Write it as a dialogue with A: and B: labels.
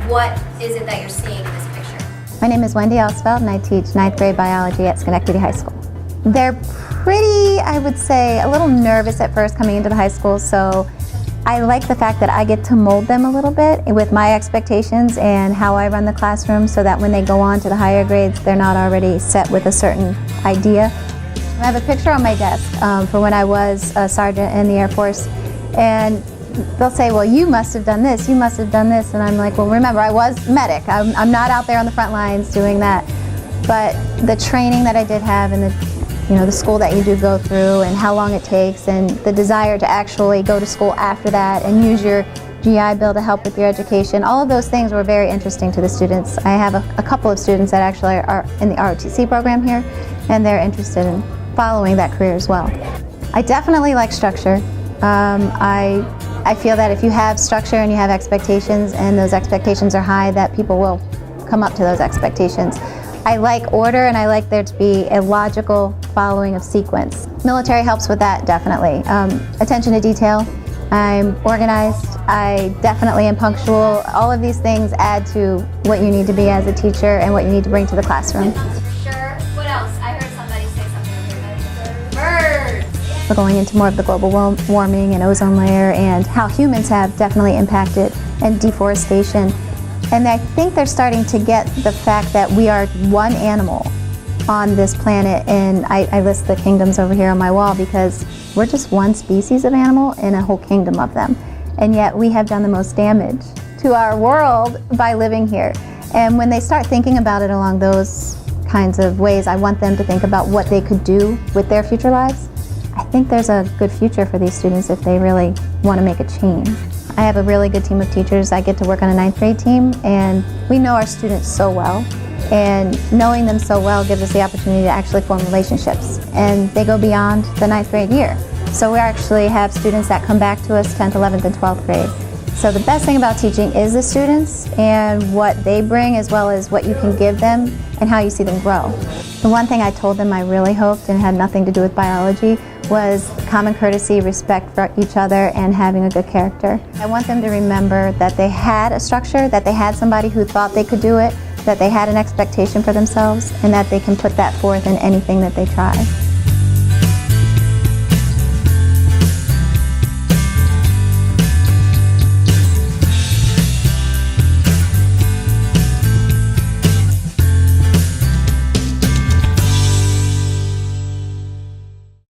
A: what is it that you're seeing in this picture?
B: My name is Wendy Ausfeld and I teach 9th grade biology at Schenectady High School. They're pretty, I would say, a little nervous at first coming into the high school, so I like the fact that I get to mold them a little bit with my expectations and how I run the classroom so that when they go on to the higher grades, they're not already set with a certain idea. I have a picture on my desk for when I was a sergeant in the Air Force, and they'll say, well, you must have done this, you must have done this, and I'm like, well, remember, I was medic. I'm not out there on the front lines doing that, but the training that I did have and the school that you do go through and how long it takes and the desire to actually go to school after that and use your GI Bill to help with your education, all of those things were very interesting to the students. I have a couple of students that actually are in the ROTC program here, and they're interested in following that career as well. I definitely like structure. I feel that if you have structure and you have expectations and those expectations are high, that people will come up to those expectations. I like order and I like there to be a logical following of sequence. Military helps with that, definitely. Attention to detail. I'm organized. I definitely am punctual. All of these things add to what you need to be as a teacher and what you need to bring to the classroom.
A: Sure. What else? I heard somebody say something over here. Birds!
B: We're going into more of the global warming and ozone layer and how humans have definitely impacted and deforestation. And I think they're starting to get the fact that we are one animal on this planet, and I list the kingdoms over here on my wall because we're just one species of animal in a whole kingdom of them. And yet we have done the most damage to our world by living here. And when they start thinking about it along those kinds of ways, I want them to think about what they could do with their future lives. I think there's a good future for these students if they really want to make a change. I have a really good team of teachers. I get to work on a 9th grade team, and we know our students so well. And knowing them so well gives us the opportunity to actually form relationships. And they go beyond the 9th grade year. So we actually have students that come back to us 10th, 11th, and 12th grade. So the best thing about teaching is the students and what they bring, as well as what you can give them and how you see them grow. The one thing I told them I really hoped, and had nothing to do with biology, was common courtesy, respect for each other, and having a good character. I want them to remember that they had a structure, that they had somebody who thought they could do it, that they had an expectation for themselves, and that they can put that forth in anything that they try.